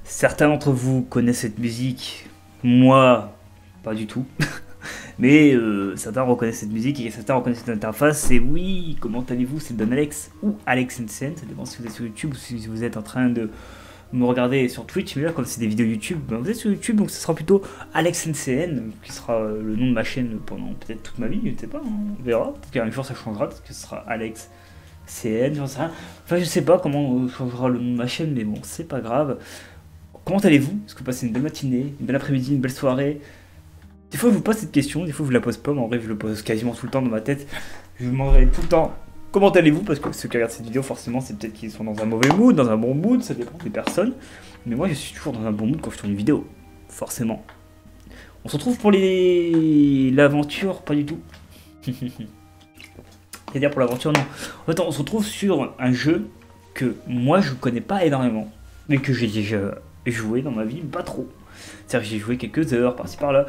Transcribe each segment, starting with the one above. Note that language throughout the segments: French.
Certains d'entre vous connaissent cette musique, moi, pas du tout. Mais certains reconnaissent cette musique et certains reconnaissent cette interface. Et oui, comment allez-vous? C'est Don Alex ou Alex Insane, ça dépend si vous êtes sur YouTube ou si vous êtes en train de me regarder sur Twitch. Mais là, comme c'est des vidéos YouTube, ben vous êtes sur YouTube, donc ce sera plutôt Alex Insane, qui sera le nom de ma chaîne pendant peut-être toute ma vie, je ne sais pas, hein, on verra. Peut-être qu'un jour ça changera, peut-être que ce sera Alex CN, j'en sais rien. Enfin, je sais pas comment changera le nom de ma chaîne, mais bon, c'est pas grave. Comment allez-vous? Est-ce que vous passez une belle matinée, une belle après-midi, une belle soirée? Des fois, je vous pose cette question, des fois, je vous la pose pas, mais en vrai, je le pose quasiment tout le temps dans ma tête. Je vous demanderai tout le temps comment allez-vous, parce que ceux qui regardent cette vidéo, forcément, c'est peut-être qu'ils sont dans un mauvais mood, dans un bon mood, ça dépend des personnes. Mais moi, je suis toujours dans un bon mood quand je tourne une vidéo, forcément. On se retrouve pour l'aventure, pas du tout. C'est-à-dire pour l'aventure, non. En fait, on se retrouve sur un jeu que moi, je connais pas énormément, mais que j'ai déjà joué dans ma vie, mais pas trop. C'est-à-dire que j'ai joué quelques heures, par-ci par-là.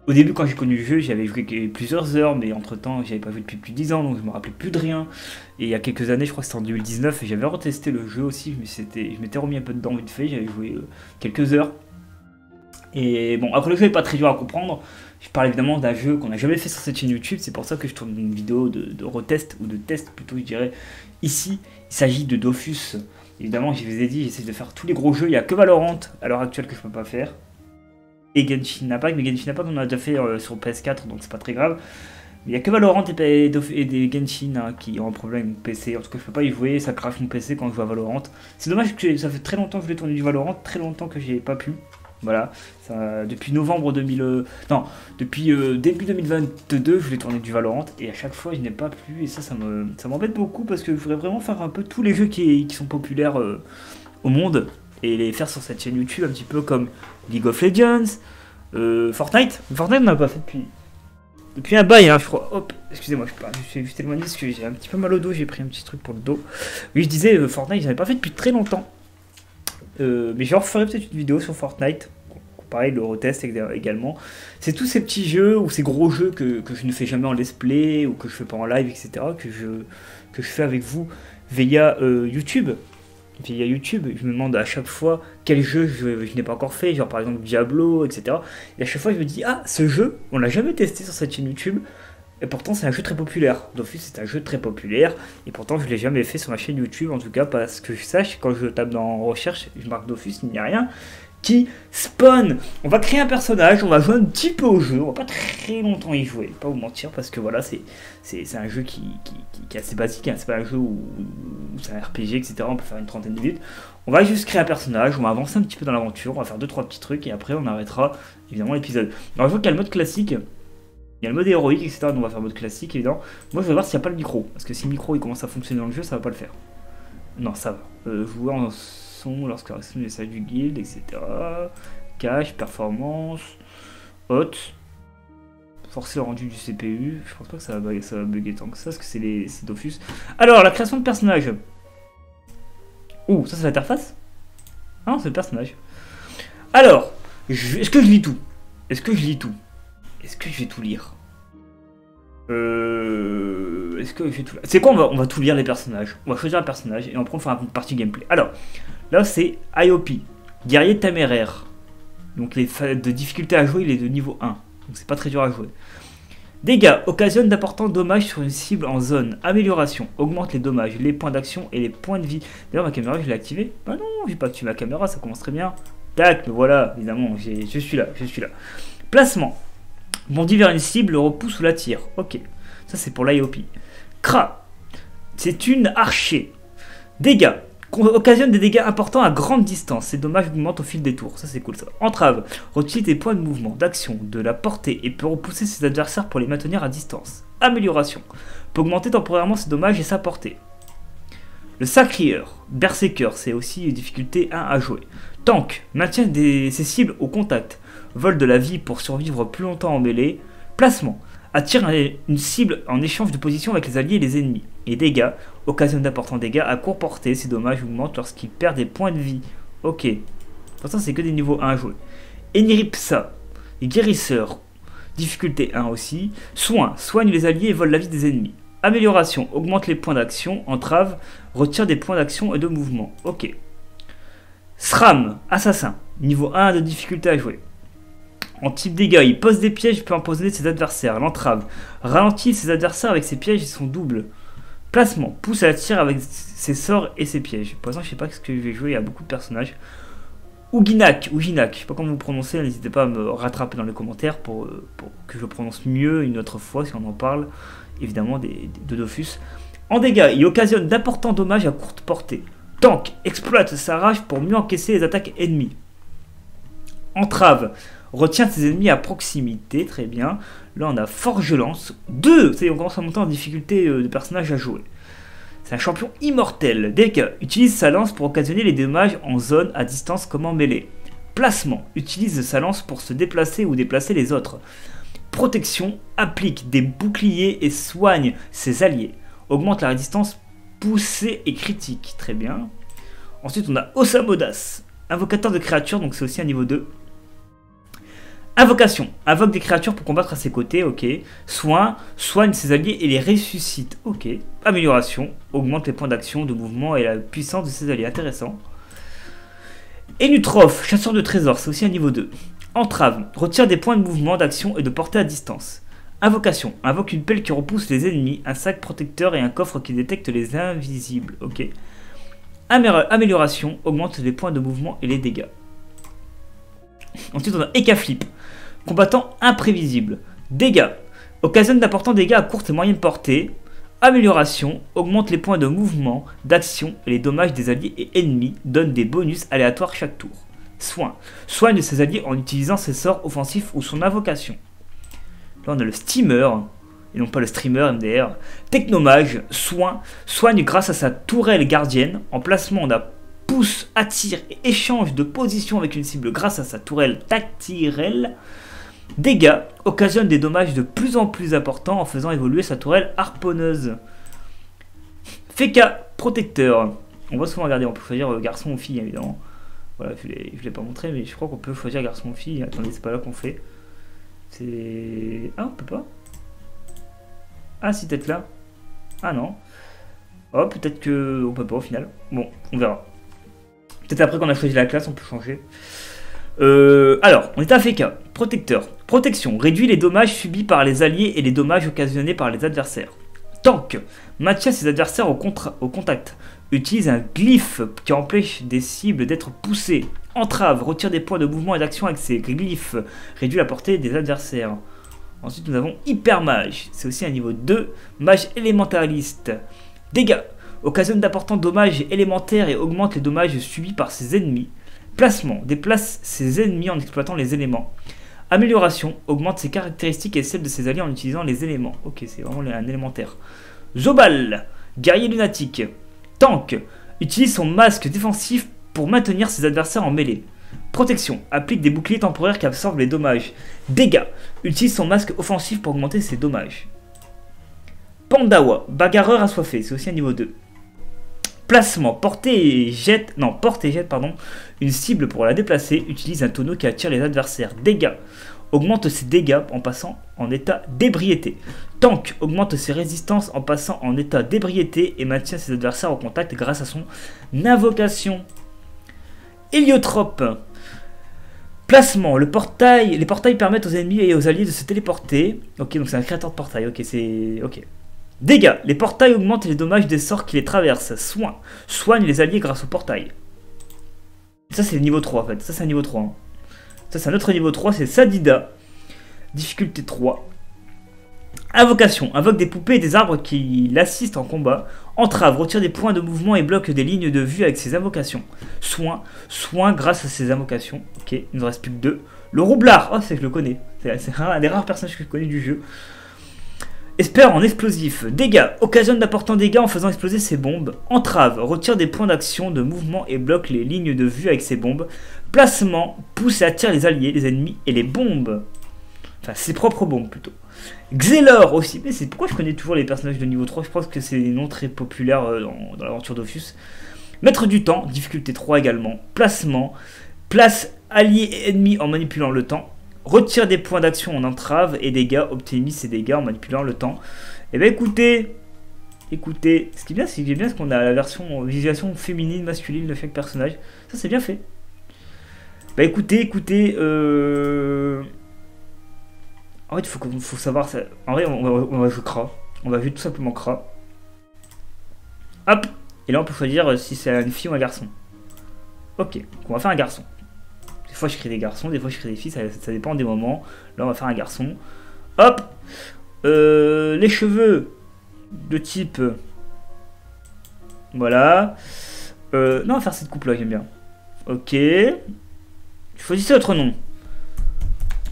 Au début, quand j'ai connu le jeu, j'avais joué plusieurs heures, mais entre-temps, j'avais pas joué depuis plus de 10 ans, donc je me rappelais plus de rien. Et il y a quelques années, je crois que c'était en 2019, j'avais retesté le jeu aussi, je m'étais remis un peu dedans vite fait, j'avais joué quelques heures. Et bon, après le jeu n'est pas très dur à comprendre, je parle évidemment d'un jeu qu'on n'a jamais fait sur cette chaîne YouTube, c'est pour ça que je tourne une vidéo de retest, ou de test plutôt, je dirais. Ici, il s'agit de Dofus. Évidemment, je vous ai dit, j'essaie de faire tous les gros jeux, il n'y a que Valorant à l'heure actuelle que je peux pas faire. Et Genshin Impact, mais Genshin Impact on a déjà fait sur PS4, donc c'est pas très grave. Mais il n'y a que Valorant et des Genshin hein, qui ont un problème avec mon PC, en tout cas je peux pas y jouer, ça crache mon PC quand je joue à Valorant. C'est dommage que ça fait très longtemps que je voulais tourner du Valorant, très longtemps que j'ai pas pu. Voilà, ça, depuis novembre 2000... non, depuis début 2022, je voulais tourner du Valorant, et à chaque fois je n'ai pas pu, et ça m'embête beaucoup, parce que je voudrais vraiment faire un peu tous les jeux qui sont populaires au monde, et les faire sur cette chaîne YouTube, un petit peu comme League of Legends, Fortnite. Fortnite on n'a pas fait depuis un bail, hein, je crois. Hop, excusez-moi, je suis juste éloigné parce que j'ai un petit peu mal au dos, j'ai pris un petit truc pour le dos. Oui, je disais, Fortnite, j'en ai pas fait depuis très longtemps. Mais je referai peut-être une vidéo sur Fortnite. Pareil, le retest également. C'est tous ces petits jeux ou ces gros jeux que je ne fais jamais en let's play ou que je fais pas en live, etc. que je fais avec vous via YouTube. Via YouTube, je me demande à chaque fois quel jeu je n'ai pas encore fait, genre par exemple Diablo, etc. Et à chaque fois, je me dis, ah, ce jeu, on l'a jamais testé sur cette chaîne YouTube. Et pourtant, c'est un jeu très populaire. Dofus, c'est un jeu très populaire. Et pourtant, je ne l'ai jamais fait sur ma chaîne YouTube. En tout cas, parce que je sache, quand je tape dans recherche, je marque Dofus, il n'y a rien qui spawn. On va créer un personnage, on va jouer un petit peu au jeu. On va pas très longtemps y jouer, pas vous mentir, parce que voilà, c'est un jeu qui est assez basique. Hein. C'est pas un jeu où c'est un RPG, etc. On peut faire une trentaine de minutes. On va juste créer un personnage, on va avancer un petit peu dans l'aventure, on va faire 2-3 petits trucs, et après, on arrêtera évidemment l'épisode. Alors, je vois qu'il y a le mode classique. Il y a le mode héroïque, etc. Donc on va faire mode classique, évidemment. Moi, je vais voir s'il n'y a pas le micro. Parce que si le micro il commence à fonctionner dans le jeu, ça va pas le faire. Non, ça va. Jouer en son lorsque reste le message du guild, etc. Cache, performance, hot. Forcer le rendu du CPU. Je pense pas que ça va bugger tant que ça, parce que c'est Dofus. Alors, la création de personnage. Ouh, ça c'est l'interface? Ah non, c'est le personnage. Alors, est-ce que je lis tout? Est-ce que je lis tout? Est-ce que je vais tout lire? Est-ce que je vais tout lire? C'est quoi, on va tout lire les personnages. On va choisir un personnage et après on fera une partie gameplay. Alors, là c'est IOP, guerrier téméraire. Donc de difficulté à jouer, il est de niveau 1. Donc c'est pas très dur à jouer. Dégâts, occasionne d'importants dommages sur une cible en zone. Amélioration, augmente les dommages, les points d'action et les points de vie. D'ailleurs ma caméra je l'ai activée. Bah non, j'ai pas activé ma caméra, ça commence très bien. Tac, me voilà, évidemment, je suis là. Placement. Bondit vers une cible, le repousse ou l'attire. Ok, ça c'est pour l'IOP. Kra, c'est une archer. Dégâts, occasionne des dégâts importants à grande distance. Ces dommages augmentent au fil des tours. Ça c'est cool ça. Entrave, retire des points de mouvement, d'action, de la portée et peut repousser ses adversaires pour les maintenir à distance. Amélioration, peut augmenter temporairement ses dommages et sa portée. Le sacrieur, berserker, c'est aussi difficulté 1 à jouer. Tank, maintient ses cibles au contact. Vol de la vie pour survivre plus longtemps en mêlée. Placement, attire une cible en échange de position avec les alliés et les ennemis. Et dégâts, occasionne d'importants dégâts à courte portée. Ces dommages augmentent lorsqu'il perd des points de vie. Ok. Pour ça, c'est que des niveaux 1 à jouer. Eniripsa, guérisseur, difficulté 1 aussi. Soin, soigne les alliés et vole la vie des ennemis. Amélioration, augmente les points d'action. Entrave, retire des points d'action et de mouvement. Ok. SRAM, assassin. Niveau 1 de difficulté à jouer. En type dégâts, il pose des pièges, peut empoisonner ses adversaires. L'entrave ralentit ses adversaires avec ses pièges et son double. Placement, pousse à la tire avec ses sorts et ses pièges. Pour l'instant, je sais pas ce que je vais jouer, il y a beaucoup de personnages. Ouginak, je sais pas comment vous prononcez, n'hésitez pas à me rattraper dans les commentaires pour que je prononce mieux une autre fois si on en parle, évidemment, de Dofus. En dégâts, il occasionne d'importants dommages à courte portée. Tank, exploite sa rage pour mieux encaisser les attaques ennemies. Entrave, retient ses ennemis à proximité, très bien. Là on a Forge-Lance, 2, ça y est, on commence à monter en difficulté de personnages à jouer. C'est un champion immortel. Dégâts, utilise sa lance pour occasionner les dommages en zone, à distance comme en mêlée. Placement, utilise sa lance pour se déplacer ou déplacer les autres. Protection, applique des boucliers et soigne ses alliés. Augmente la résistance poussée et critique, très bien. Ensuite on a Osamodas, invocateur de créatures, donc c'est aussi un niveau 2. Invocation, invoque des créatures pour combattre à ses côtés, ok. Soin, soigne ses alliés et les ressuscite, ok. Amélioration, augmente les points d'action, de mouvement et la puissance de ses alliés, intéressant. Enutroph, chasseur de trésors, c'est aussi un niveau 2. Entrave, retire des points de mouvement, d'action et de portée à distance. Invocation, invoque une pelle qui repousse les ennemis, un sac protecteur et un coffre qui détecte les invisibles, ok. Amélioration, augmente les points de mouvement et les dégâts. Ensuite on a Ekaflip, combattant imprévisible. Dégâts, occasionne d'importants dégâts à courte et moyenne portée. Amélioration, augmente les points de mouvement, d'action et les dommages des alliés et ennemis, donne des bonus aléatoires chaque tour. Soin, soigne ses alliés en utilisant ses sorts offensifs ou son invocation. Là on a le Steamer, et non pas le Streamer MDR. Technomage, soin, soigne grâce à sa tourelle gardienne. En placement on a pousse, attire et échange de position avec une cible grâce à sa tourelle tactirelle. Dégâts, occasionne des dommages de plus en plus importants en faisant évoluer sa tourelle harponneuse. Feka, protecteur. On va souvent regarder, on peut choisir garçon ou fille évidemment. Voilà, je ne l'ai pas montré, mais je crois qu'on peut choisir garçon ou fille. Attendez, c'est pas là qu'on fait. C'est... Ah, on peut pas. Ah, si, peut-être là. Ah non. Oh, peut-être que on peut pas au final. Bon, on verra. Peut-être après qu'on a choisi la classe, on peut changer. Alors, on est à Feka, protecteur. Protection, réduit les dommages subis par les alliés et les dommages occasionnés par les adversaires. Tank, maintient ses adversaires au contact. Utilise un glyphe qui empêche des cibles d'être poussées. Entrave, retire des points de mouvement et d'action avec ses glyphes. Réduit la portée des adversaires. Ensuite, nous avons Hypermage. C'est aussi un niveau 2. Mage élémentaliste. Dégâts. Occasionne d'importants dommages élémentaires et augmente les dommages subis par ses ennemis. Placement, déplace ses ennemis en exploitant les éléments. Amélioration, augmente ses caractéristiques et celles de ses alliés en utilisant les éléments. Ok, c'est vraiment un élémentaire. Zobal, guerrier lunatique. Tank, utilise son masque défensif pour maintenir ses adversaires en mêlée. Protection, applique des boucliers temporaires qui absorbent les dommages. Dégâts, utilise son masque offensif pour augmenter ses dommages. Pandawa, bagarreur assoiffé, c'est aussi un niveau 2. Placement, porte et jette une cible pour la déplacer, utilise un tonneau qui attire les adversaires. Dégâts, augmente ses dégâts en passant en état d'ébriété. Tank, augmente ses résistances en passant en état d'ébriété et maintient ses adversaires en contact grâce à son invocation. Héliotrope, placement, les portails permettent aux ennemis et aux alliés de se téléporter. Ok, donc c'est un créateur de portail, ok, c'est... ok. Dégâts, les portails augmentent les dommages des sorts qui les traversent. Soin, soigne les alliés grâce au portail. Ça c'est le niveau 3 en fait, ça c'est un niveau 3. Hein. Ça c'est un autre niveau 3, c'est Sadida. Difficulté 3. Invocation, invoque des poupées et des arbres qui l'assistent en combat. Entrave, retire des points de mouvement et bloque des lignes de vue avec ses invocations. Soin, soin grâce à ses invocations. Ok, il ne nous reste plus que 2. Le roublard, oh c'est que je le connais. C'est un des rares personnages que je connais du jeu. Espère en explosif. Dégâts, occasionne d'importants dégâts en faisant exploser ses bombes. Entrave, retire des points d'action, de mouvement et bloque les lignes de vue avec ses bombes. Placement, pousse et attire les alliés, les ennemis et les bombes. Enfin, ses propres bombes plutôt. Xelor aussi. Mais c'est pourquoi je connais toujours les personnages de niveau 3. Je pense que c'est des noms très populaires dans l'aventure Dofus. Maître du temps, difficulté 3 également. Placement, place alliés et ennemis en manipulant le temps. Retire des points d'action en entrave et dégâts, optimise ses dégâts en manipulant le temps. Et bien écoutez, ce qui est bien, c'est qu'on a la version visualisation féminine, masculine de chaque personnage. Ça c'est bien fait. Bah écoutez, en fait, faut savoir ça. En vrai, on va jouer Kra. On va jouer tout simplement Kra. Hop. Et là, on peut choisir si c'est une fille ou un garçon. Ok, donc on va faire un garçon. Des fois, je crée des garçons, des fois, je crée des filles, ça dépend des moments. Là, on va faire un garçon. Hop. Les cheveux de type... Voilà. Non, on va faire cette coupe-là, j'aime bien. Ok. Choisissez votre nom.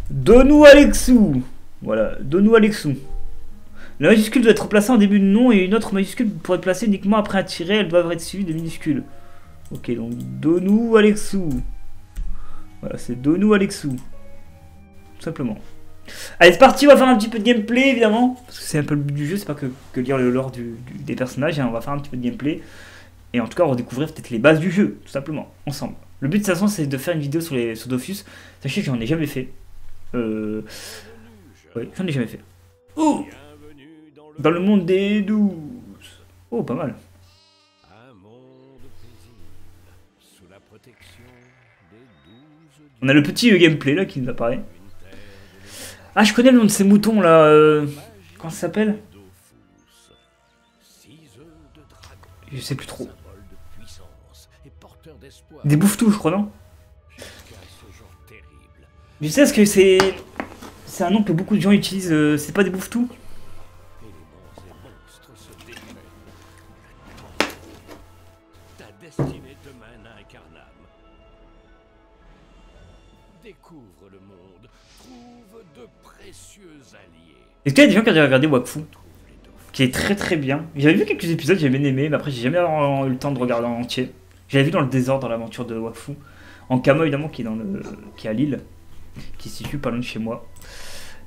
Donou Alexou. Voilà, Donou Alexou. La majuscule doit être placée en début de nom et une autre majuscule pourrait être placée uniquement après un tiret. Elles doivent être suivies de minuscules. Ok, donc Donou Alexou. Voilà, c'est Donou Alexou. Tout simplement. Allez, c'est parti, on va faire un petit peu de gameplay, évidemment. Parce que c'est un peu le but du jeu, c'est pas que lire le lore des personnages. Hein, on va faire un petit peu de gameplay. Et en tout cas, on va découvrir peut-être les bases du jeu, tout simplement, ensemble. Le but de toute façon, c'est de faire une vidéo sur Dofus. Sachez que j'en ai jamais fait. Oui, j'en ai jamais fait. Oh, dans le monde des 12. Oh, pas mal. On a le petit gameplay là qui nous apparaît. Ah, je connais le nom de ces moutons là. Comment ça s'appelle? Je sais plus trop. Des bouffetous, je crois, non? Je sais ce que c'est. C'est un nom que beaucoup de gens utilisent. C'est pas des bouffetous? Est-ce qu'il y a des gens qui ont regardé Wakfu? Qui est très très bien. J'avais vu quelques épisodes, j'ai bien aimé, mais après j'ai jamais eu le temps de regarder en entier. J'avais vu dans le désordre, dans l'aventure de Wakfu. En Kama évidemment, qui est à Lille, qui se situe pas loin de chez moi.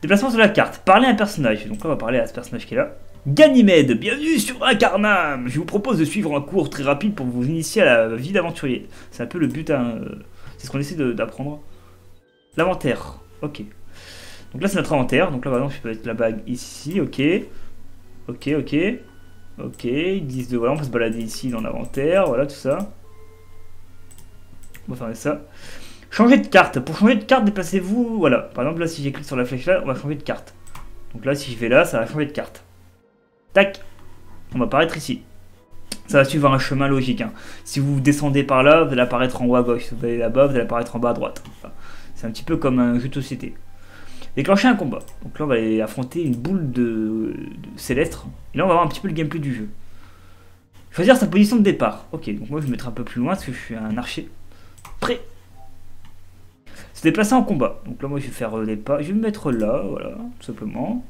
Déplacement sur la carte. Parler à un personnage. Donc là on va parler à ce personnage qui est là. Ganymède, bienvenue sur Incarnam. Je vous propose de suivre un cours très rapide pour vous initier à la vie d'aventurier. C'est un peu le but, hein, c'est ce qu'on essaie d'apprendre. L'inventaire, ok. Donc là c'est notre inventaire, donc là par exemple je peux mettre la bague ici, ok. Ok, ils disent de voilà, on peut se balader ici dans l'inventaire, voilà tout ça. On va faire ça. Changer de carte, pour changer de carte déplacez-vous, voilà. Par exemple là si j'ai cliqué sur la flèche là, on va changer de carte. Donc là si je vais là, ça va changer de carte. Tac, on va apparaître ici. Ça va suivre un chemin logique, hein. Si vous descendez par là, vous allez apparaître en haut à gauche, si vous allez là-bas, vous allez apparaître en bas à droite. Enfin, c'est un petit peu comme un jeu de société. Déclencher un combat. Donc là, on va aller affronter une boule de céleste. Et là, on va voir un petit peu le gameplay du jeu. Choisir sa position de départ. Ok, donc moi, je vais me mettre un peu plus loin parce que je suis un archer. Prêt. Se déplacer en combat. Donc là, moi, je vais faire des pas. Je vais me mettre là, voilà, tout simplement.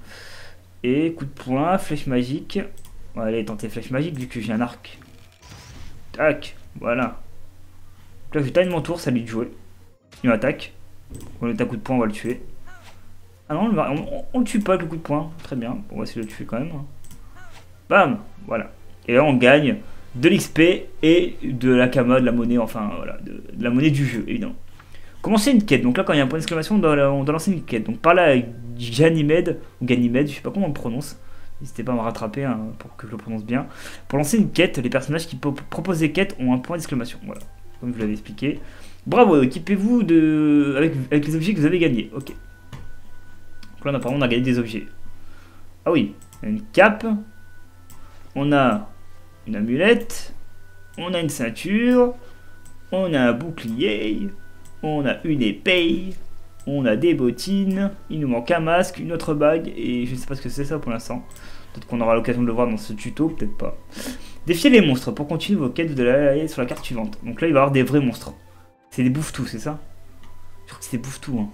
Et coup de poing, flèche magique. On va aller tenter flèche magique vu que j'ai un arc. Tac, voilà. Donc là, je time mon tour, ça lui de jouer. Il m'attaque. On est à coup de poing, on va le tuer. Ah non, on le tue pas avec le coup de poing. Très bien, on va essayer de le tuer quand même. Bam, voilà. Et là on gagne de l'XP et de la Kama, de la monnaie, enfin voilà, de la monnaie du jeu évidemment. Commencer une quête, donc là quand il y a un point d'exclamation on doit lancer une quête. Donc par là avec Ganymède, ou Ganymède, je sais pas comment on le prononce. N'hésitez pas à me rattraper hein, pour que je le prononce bien. Pour lancer une quête, les personnages qui proposent des quêtes ont un point d'exclamation. Voilà, comme je vous l'avais expliqué. Bravo, équipez-vous avec les objets que vous avez gagnés. Ok. Donc là, apparemment, on a gagné des objets. Ah oui, une cape. On a une amulette. On a une ceinture. On a un bouclier. On a une épée. On a des bottines. Il nous manque un masque, une autre bague. Et je ne sais pas ce que c'est ça pour l'instant. Peut-être qu'on aura l'occasion de le voir dans ce tuto, peut-être pas. Défier les monstres. Pour continuer vos quêtes, de aller sur la carte suivante. Donc là, il va y avoir des vrais monstres. C'est des bouffetous, c'est ça? Je crois que c'est des bouffetous, hein.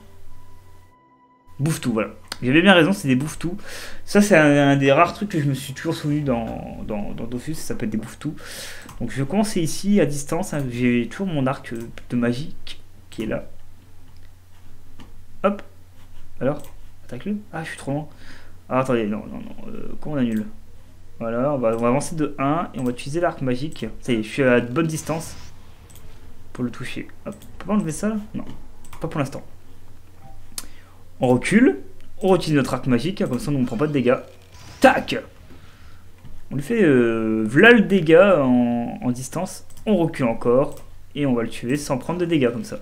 Bouffetous, voilà. J'avais bien raison, c'est des bouffetous. Ça, c'est un des rares trucs que je me suis toujours souvenu dans Dofus, ça s'appelle des bouffetous. Donc, je vais commencer ici, à distance. Hein. J'ai toujours mon arc de magie qui est là. Hop. Alors, attaque-le. Ah, je suis trop loin. Ah, attendez, non. Comment on annule? Voilà, on va avancer de 1 et on va utiliser l'arc magique. Ça y est, je suis à bonne distance pour le toucher. Hop. On peut pas enlever ça là? Non, pas pour l'instant. On recule. On utilise notre arc magique, comme ça on ne prend pas de dégâts. Tac! On lui fait voilà le dégât en distance. On recule encore. Et on va le tuer sans prendre de dégâts comme ça.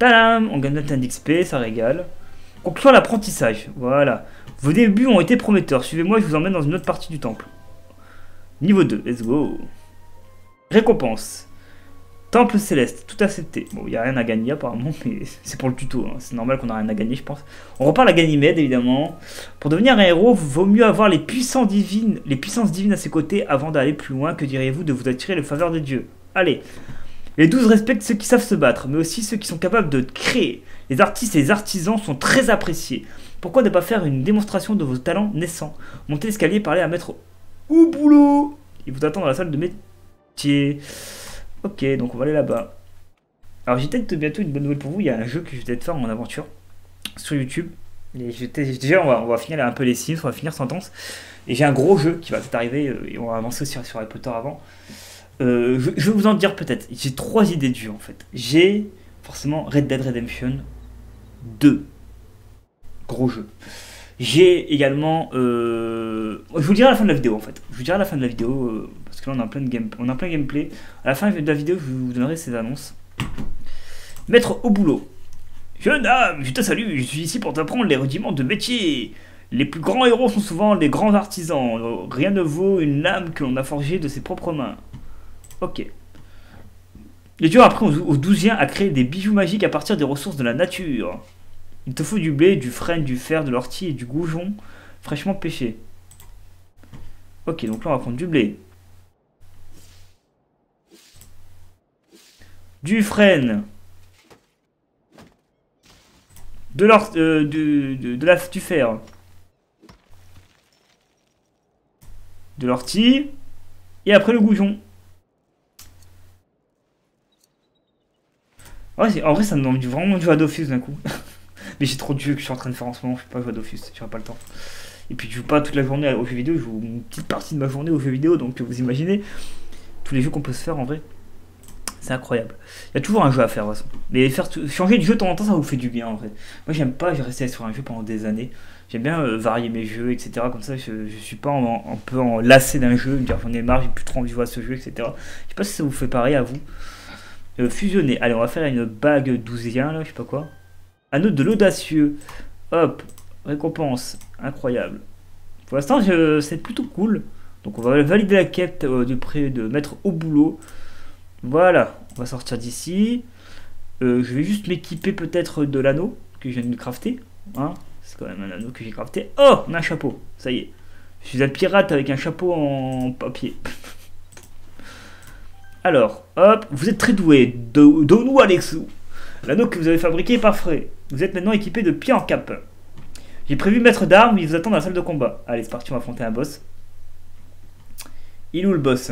Tadam! On gagne un d'XP, ça régale. Concluons l'apprentissage. Voilà. Vos débuts ont été prometteurs. Suivez-moi, je vous emmène dans une autre partie du temple. Niveau 2, let's go. Récompense. Temple céleste, tout accepté. Bon, il n'y a rien à gagner apparemment, mais c'est pour le tuto. Hein. C'est normal qu'on n'a rien à gagner, je pense. On repart à Ganymède, évidemment. Pour devenir un héros, vaut mieux avoir les puissances divines à ses côtés avant d'aller plus loin. Que diriez-vous de vous attirer les faveurs de Dieu? Allez. Les 12 respectent ceux qui savent se battre, mais aussi ceux qui sont capables de créer. Les artistes et les artisans sont très appréciés. Pourquoi ne pas faire une démonstration de vos talents naissants? Montez l'escalier et parlez à maître au boulot. Il vous attend dans la salle de métier. Ok, donc on va aller là-bas. Alors j'ai peut-être bientôt une bonne nouvelle pour vous. Il y a un jeu que je vais peut-être faire en aventure sur YouTube. Et déjà on va finir un peu les Sims, on va finir Sentence. Et j'ai un gros jeu qui va peut-être arriver. Et on va avancer aussi sur Harry Potter avant. Je vais vous en dire peut-être. J'ai 3 idées de jeu en fait. J'ai forcément Red Dead Redemption 2. Gros jeu. J'ai également... je vous le dirai à la fin de la vidéo en fait. Je vous dirai à la fin de la vidéo, parce que là on a plein de gameplay. À la fin de la vidéo, je vous donnerai ces annonces. Mettre au boulot. Jeune homme, je te salue, je suis ici pour t'apprendre les rudiments de métier. Les plus grands héros sont souvent les grands artisans. Rien ne vaut une lame que l'on a forgée de ses propres mains. Ok. Les dieux apprennent aux 12e à créer des bijoux magiques à partir des ressources de la nature. Il te faut du blé, du frêne, du fer, de l'ortie et du goujon fraîchement pêché. Ok, donc là on va prendre du blé. Du frêne. Du fer. De l'ortie. Et après le goujon. Ouais, en vrai ça me demande vraiment du Dofus d'un coup. Mais j'ai trop de jeux que je suis en train de faire en ce moment, je peux pas jouer à Dofus, j'aurai pas le temps. Et puis je joue pas toute la journée aux jeux vidéo, je joue une petite partie de ma journée aux jeux vidéo, donc vous imaginez tous les jeux qu'on peut se faire en vrai. C'est incroyable. Il y a toujours un jeu à faire de toute façon. Mais changer de jeu de temps en temps, ça vous fait du bien en vrai. Moi j'aime pas rester sur un jeu pendant des années. J'aime bien varier mes jeux, etc. Comme ça je suis pas un peu en lassé d'un jeu, me dire j'en ai marre, j'ai plus trop envie de jouer à ce jeu, etc. Je sais pas si ça vous fait pareil à vous. Fusionner. Allez, on va faire une bague 12e là, je sais pas quoi. Anneau de l'audacieux. Hop. Récompense. Incroyable. Pour l'instant, c'est plutôt cool. Donc on va valider la quête du prêt de mettre au boulot. Voilà. On va sortir d'ici. Je vais juste m'équiper peut-être de l'anneau que je viens de crafter. Hein, c'est quand même un anneau que j'ai crafté. Oh, on a un chapeau. Ça y est. Je suis un pirate avec un chapeau en papier. Alors, hop. Vous êtes très doué. Donne-nous Alexou. L'anneau que vous avez fabriqué est parfait. Vous êtes maintenant équipé de pied en cap. J'ai prévu maître d'armes, il vous attend dans la salle de combat. Allez, c'est parti, on va affronter un boss. Il est où le boss?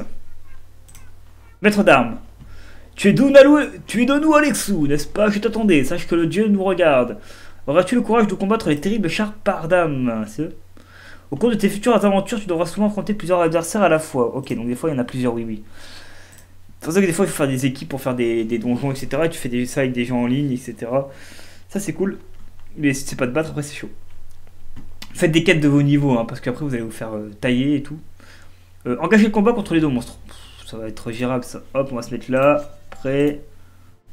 Maître d'armes. Tu es Donou Alexou, n'est-ce pas? Je t'attendais, sache que le dieu nous regarde. Auras-tu le courage de combattre les terribles Charpardam? Au cours de tes futures aventures, tu devras souvent affronter plusieurs adversaires à la fois. Ok, donc des fois il y en a plusieurs, oui. C'est pour ça que des fois il faut faire des équipes pour faire des donjons, etc. Et tu fais ça avec des gens en ligne, etc. Ça c'est cool. Mais si tu sais pas te battre, après c'est chaud. Faites des quêtes de vos niveaux, hein, parce qu'après vous allez vous faire tailler et tout. Engagez le combat contre les deux monstres. Ça va être gérable ça. Hop, on va se mettre là. Après,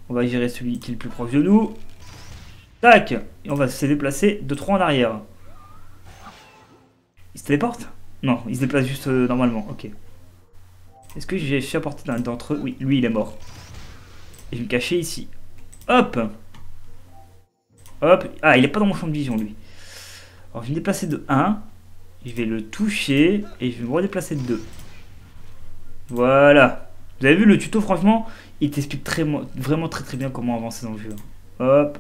on va gérer celui qui est le plus proche de nous. Tac. Et on va se déplacer de 3 en arrière. Il se téléporte? Non, il se déplace juste normalement. Ok. Est-ce que j'ai réussi à porter l'un d'entre eux? Oui, lui il est mort. Et je vais me cacher ici. Hop. Hop. Ah, il est pas dans mon champ de vision lui. Alors je vais me déplacer de 1. Je vais le toucher. Et je vais me redéplacer de 2. Voilà. Vous avez vu le tuto, franchement, il t'explique vraiment très bien comment avancer dans le jeu. Hop.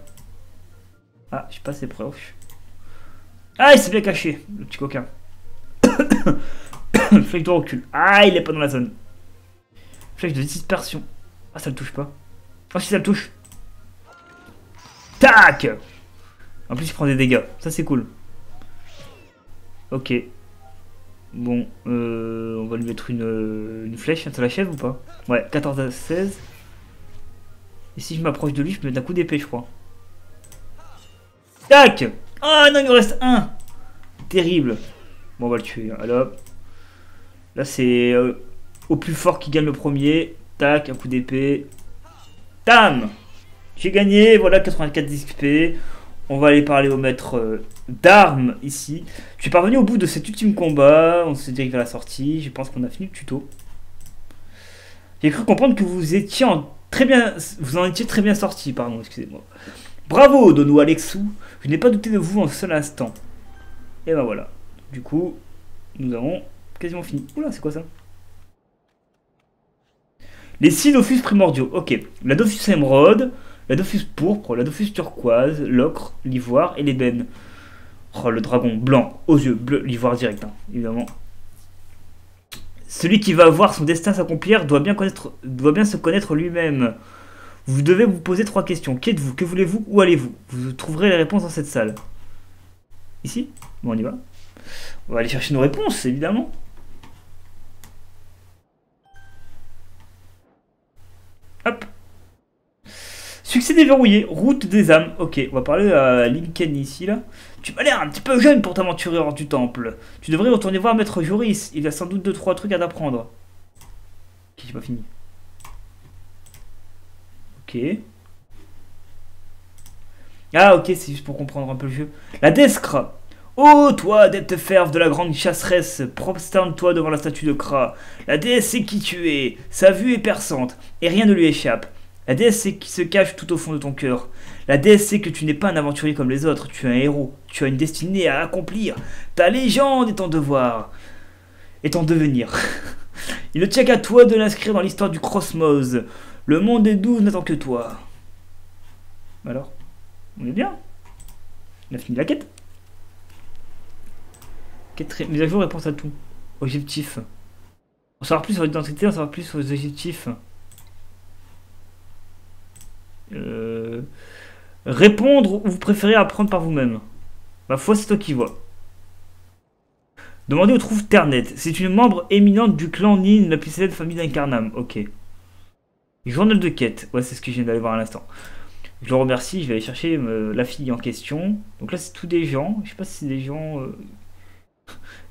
Ah, je suis pas assez proche. Ah, il s'est bien caché, le petit coquin. Flèche de recul. Ah, il est pas dans la zone. Flèche de dispersion. Ah, ça le touche pas. Oh, si ça le touche. Tac. En plus, il prend des dégâts. Ça, c'est cool. Ok. Bon, on va lui mettre une flèche. Ça l'achève ou pas? Ouais, 14 à 16. Et si je m'approche de lui, je peux mettre un coup d'épée, je crois. Tac. Ah non, il nous reste un. Terrible. Bon, on va le tuer. Alors, là, c'est au plus fort qui gagne le premier. Tac, un coup d'épée. Tam. J'ai gagné, voilà 84 XP. On va aller parler au maître d'armes ici. Je suis parvenu au bout de cet ultime combat. On se dirige vers la sortie. Je pense qu'on a fini le tuto. J'ai cru comprendre que vous étiez très bien, vous en étiez très bien sorti, pardon, excusez-moi. Bravo, Donou Alexou. Je n'ai pas douté de vous en un seul instant. Et ben voilà. Du coup, nous avons quasiment fini. Oula, c'est quoi ça? Les 6 Dofus primordiaux. Ok. La Dofus émeraude, la Dofus pourpre, la Dofus turquoise, l'ocre, l'ivoire et l'ébène. Oh, le dragon blanc, aux yeux bleus, l'ivoire direct, hein, évidemment. Celui qui va voir son destin s'accomplir doit bien se connaître lui-même. Vous devez vous poser 3 questions. Qui êtes-vous? Que voulez-vous? Où allez-vous? Vous trouverez les réponses dans cette salle. Ici? Bon, on y va. On va aller chercher nos réponses, évidemment. Hop. Succès déverrouillé, route des âmes. Ok, on va parler à Lincoln ici, là. Tu m'as l'air un petit peu jeune pour t'aventurer hors du temple. Tu devrais retourner voir Maître Joris. Il a sans doute 2-3 trucs à t'apprendre. Ok, j'ai pas fini. Ok. Ah, ok, c'est juste pour comprendre un peu le jeu. La déesse Kra. Oh, toi, adepte ferve de la grande chasseresse, prosterne-toi devant la statue de Kra. La déesse sait qui tu es. Sa vue est perçante, et rien ne lui échappe. La déesse sait qui se cache tout au fond de ton cœur. La déesse sait que tu n'es pas un aventurier comme les autres, tu es un héros. Tu as une destinée à accomplir. Ta légende est ton devoir. Et ton devenir. Il ne tient qu'à toi de l'inscrire dans l'histoire du Crossmose. Le monde des 12 n'attend que toi. Alors, on est bien. On a fini la quête. Quête mise à jour, réponse à tout. Objectif. On saura plus sur l'identité, on saura plus sur les objectifs. Répondre ou vous préférez apprendre par vous-même? Ma foi, c'est toi qui vois. Demandez où trouve Ternet. C'est une membre éminente du clan Nin, la plus célèbre famille d'Incarnam. Ok. Journal de quête. Ouais, c'est ce que je viens d'aller voir à l'instant. Je le remercie, je vais aller chercher la fille en question. Donc là, c'est tous des gens. Je sais pas si c'est des gens...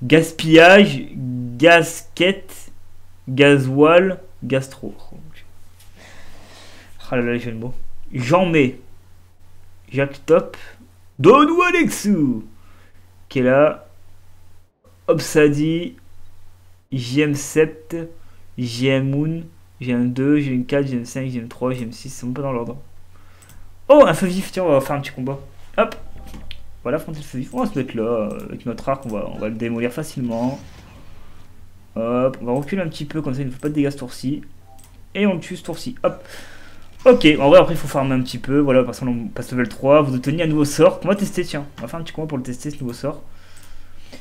Gaspillage, gasquette, gasoil, gastro. Ah là là, les jeux de mots. Jean-May. Jacques Top. Donou Alexou. Qui est là. Obsadi. JM7. JM Moon. JM2. JM4. JM5. JM3. JM6. Ils sont pas dans l'ordre. Oh, un feu vif. Tiens, on va faire un petit combat. Hop. Voilà, affronter le feu vif. On va se mettre là. Avec notre arc, on va le démolir facilement. Hop. On va reculer un petit peu. Comme ça, il ne fait pas de dégâts ce tour-ci. Et on le tue ce tour-ci. Hop. Ok, en vrai après il faut farmer un petit peu, voilà, parce qu'on passe level 3, vous obtenez un nouveau sort, on va tester, tiens, on va faire un petit combat pour le tester ce nouveau sort.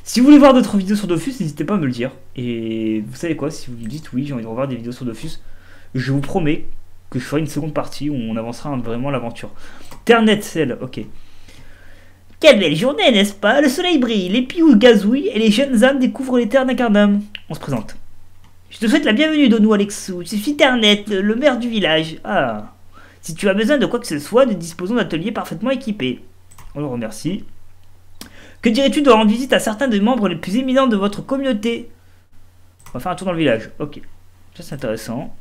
Si vous voulez voir d'autres vidéos sur Dofus, n'hésitez pas à me le dire, et vous savez quoi, si vous me dites oui j'ai envie de revoir des vidéos sur Dofus, je vous promets que je ferai une seconde partie où on avancera vraiment l'aventure. Ternet Cell, ok. Quelle belle journée, n'est-ce pas? Le soleil brille, les pious gazouillent et les jeunes âmes découvrent les terres d'Incarnam. On se présente. Je te souhaite la bienvenue, Donou Alexou, je suis Ternet, le maire du village. Ah... Si tu as besoin de quoi que ce soit, nous disposons d'ateliers parfaitement équipés. On le remercie. Que dirais-tu de rendre visite à certains des membres les plus éminents de votre communauté? On va faire un tour dans le village. Ok. Ça c'est intéressant.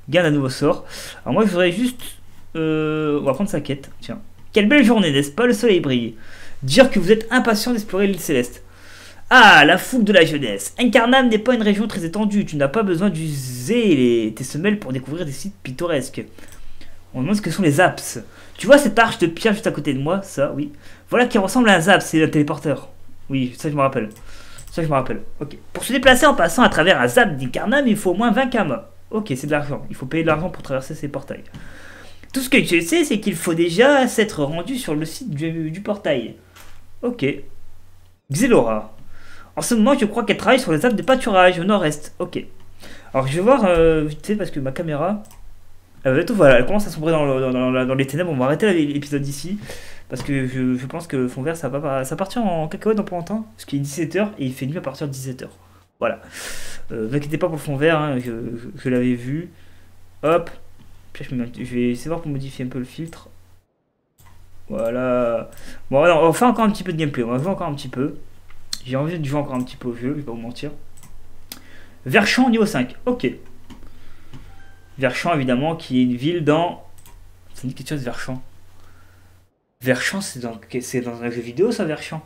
Gagne un nouveau sort. Alors moi je voudrais juste... on va prendre sa quête. Tiens. Quelle belle journée, n'est-ce pas? Le soleil brille. Dire que vous êtes impatient d'explorer l'île céleste. Ah, la fougue de la jeunesse. Incarnam n'est pas une région très étendue. Tu n'as pas besoin d'user tes semelles pour découvrir des sites pittoresques. On demande ce que sont les apps. Tu vois cette arche de pierre juste à côté de moi? Ça, oui. Voilà qui ressemble à un zap, c'est un téléporteur. Oui, ça je me rappelle. Ça je me rappelle. Ok. Pour se déplacer en passant à travers un zap d'Incarnam, il faut au moins 20 kama. Ok, c'est de l'argent. Il faut payer de l'argent pour traverser ces portails. Tout ce que je sais, c'est qu'il faut déjà s'être rendu sur le site du portail. Ok. Xelora. En ce moment, je crois qu'elle travaille sur les apps de pâturage au nord-est. Ok. Alors je vais voir vite fait parce que ma caméra... voilà, elle commence à sombrer dans les ténèbres. On va arrêter l'épisode ici. Parce que je pense que Fond Vert, ça partir en cacahuète dans pas longtemps. Parce qu'il est 17h et il fait nuit à partir de 17h. Voilà. Ne vous inquiétez pas pour le Fond Vert, hein, je l'avais vu. Hop. Puis je vais essayer de voir pour modifier un peu le filtre. Voilà. Bon, alors, on va faire encore un petit peu de gameplay. On va jouer encore un petit peu. J'ai envie de jouer encore un petit peu au jeu, je vais pas vous mentir. Verchamp niveau 5. Ok. Verchamp, évidemment, qui est une ville dans Ça me dit quelque chose, Verchamp. Verchamp, c'est dans un jeu vidéo, ça, Verchamp?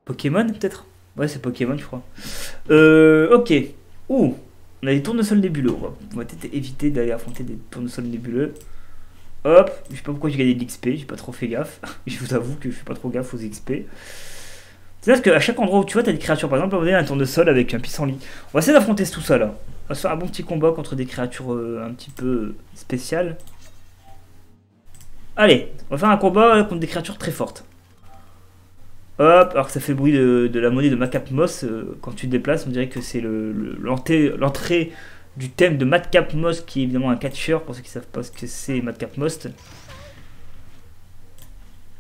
Pokémon, peut-être? Ouais, c'est Pokémon, je crois. Ok. Ouh, on a des tournesols nébuleux. On va peut-être éviter d'aller affronter des tournesols nébuleux. Hop, je sais pas pourquoi j'ai gagné de l'XP, j'ai pas trop fait gaffe. Je vous avoue que je fais pas trop gaffe aux XP. C'est parce qu'à chaque endroit où tu vois, t'as des créatures. Par exemple, on a un tournesol avec un pissenlit. On va essayer d'affronter tout ça là. On va se faire un bon petit combat contre des créatures un petit peu spéciales. Allez, on va faire un combat contre des créatures très fortes. Hop, alors que ça fait le bruit de la monnaie de Madcap Moss. Quand tu te déplaces, on dirait que c'est l'entrée du thème de Madcap Moss, qui est évidemment un catcheur, pour ceux qui savent pas ce que c'est Madcap Moss.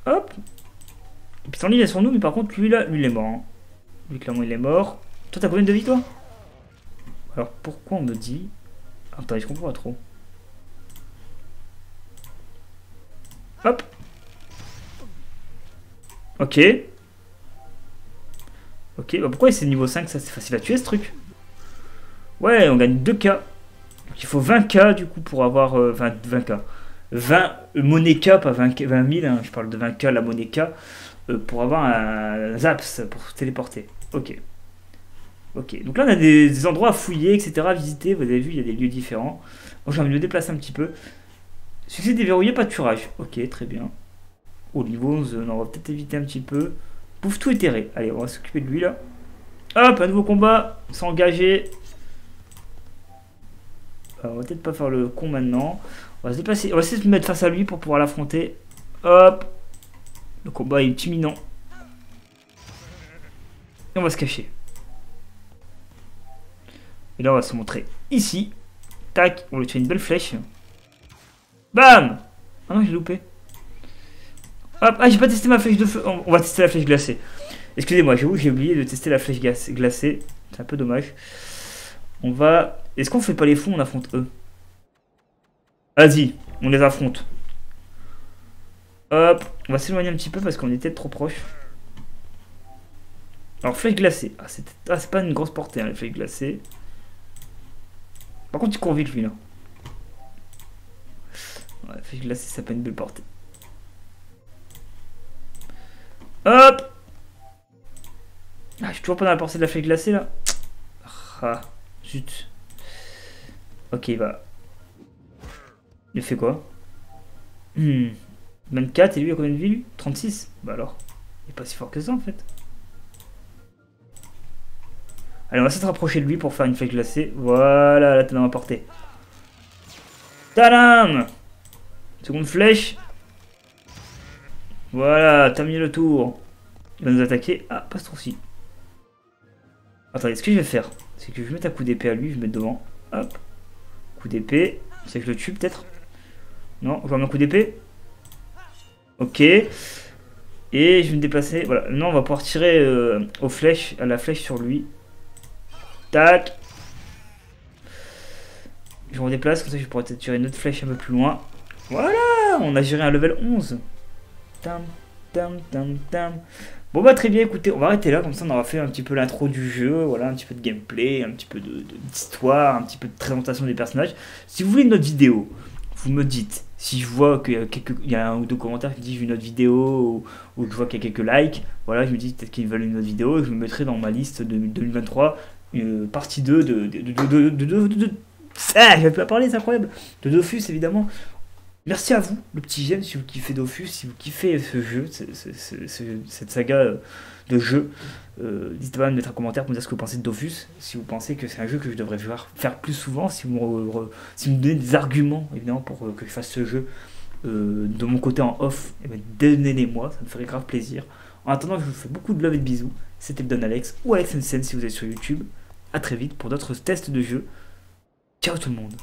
Hop. Et puis il est sur nous, mais par contre, lui là, lui il est mort. Hein. Lui, clairement, il est mort. Toi, t'as combien de vie, toi? Alors, pourquoi on me dit... Attends, je comprends pas trop. Hop. Ok. Ok, bah pourquoi c'est niveau 5, ça c'est facile à tuer ce truc? Ouais, on gagne 2K. Donc il faut 20K du coup pour avoir... 20K. 20 monnaie K, pas 20 000, hein, je parle de 20K, la monnaie K, pour avoir un Zaps, pour se téléporter. Ok. Ok, donc là on a des endroits à fouiller, etc., à visiter. Vous avez vu, il y a des lieux différents. Moi j'ai envie de me déplacer un petit peu. Succès déverrouillé, pas de turage. Ok, très bien. Au niveau 11, on va peut-être éviter un petit peu. Bouffe tout éthéré. Allez, on va s'occuper de lui là. Hop, un nouveau combat. S'engager. On va peut-être pas faire le con maintenant. On va se déplacer. On va essayer de se mettre face à lui pour pouvoir l'affronter. Hop. Le combat est imminent. Et on va se cacher. Et là, on va se montrer ici. Tac. On lui fait une belle flèche. Bam. Ah non, j'ai loupé. Hop. Ah, j'ai pas testé ma flèche de feu. On va tester la flèche glacée. Excusez-moi, j'avoue, j'ai oublié de tester la flèche glacée. C'est un peu dommage. On va... Est-ce qu'on fait pas les fous, on affronte eux? Vas-y, on les affronte. Hop, on va s'éloigner un petit peu parce qu'on était trop proche. Alors, flèche glacée. Ah, c'est pas une grosse portée, hein, les flèches glacées. Par contre, il court vite, lui, là. Ouais, flèche glacée, ça pas une belle portée. Hop. Ah, je suis toujours pas dans la portée de la flèche glacée, là. Ah, zut. Ok, il va... Il fait quoi? 24, et lui, il a combien de vie, lui? 36. Bah alors, il est pas si fort que ça, en fait. Allez, on va essayer de se rapprocher de lui pour faire une flèche glacée. Voilà, là, t'es dans ma portée. Tadam! Seconde flèche. Voilà, terminé le tour. Il va nous attaquer. Ah, pas ce tour-ci. Attendez, ce que je vais faire, c'est que je vais mettre un coup d'épée à lui, je vais mettre devant. Hop. Coup d'épée. C'est que je le tue, peut-être? Non, je vais mettre un coup d'épée. Ok. Et je vais me déplacer. Voilà, maintenant on va pouvoir tirer aux flèches, à la flèche sur lui. Tac. Je me redéplace, comme ça je pourrais peut-être tirer une autre flèche un peu plus loin. Voilà, on a géré un level 11. Tam, tam, tam, tam. Bon bah très bien, écoutez, on va arrêter là, comme ça on aura fait un petit peu l'intro du jeu, voilà, un petit peu de gameplay, un petit peu d'histoire, un petit peu de présentation des personnages. Si vous voulez une autre vidéo, vous me dites. Si je vois qu'il y a un ou deux commentaires qui disent une autre vidéo, ou que je vois qu'il y a quelques likes, voilà, je me dis peut-être qu'ils veulent une autre vidéo, et je me mettrai dans ma liste de 2023, partie 2 ah, je vais pas parler, c'est incroyable. De Dofus, évidemment. Merci à vous, le petit j'aime, si vous kiffez Dofus, si vous kiffez ce jeu, cette saga de jeu. N'hésitez pas à me mettre un commentaire pour me dire ce que vous pensez de Dofus. Si vous pensez que c'est un jeu que je devrais faire plus souvent, si vous me donnez des arguments, évidemment, pour que je fasse ce jeu de mon côté en off, eh ben, donnez-les-moi, ça me ferait grave plaisir. En attendant, je vous fais beaucoup de love et de bisous. C'était Don Alex ou Alex MCN si vous êtes sur YouTube. A très vite pour d'autres tests de jeux. Ciao tout le monde.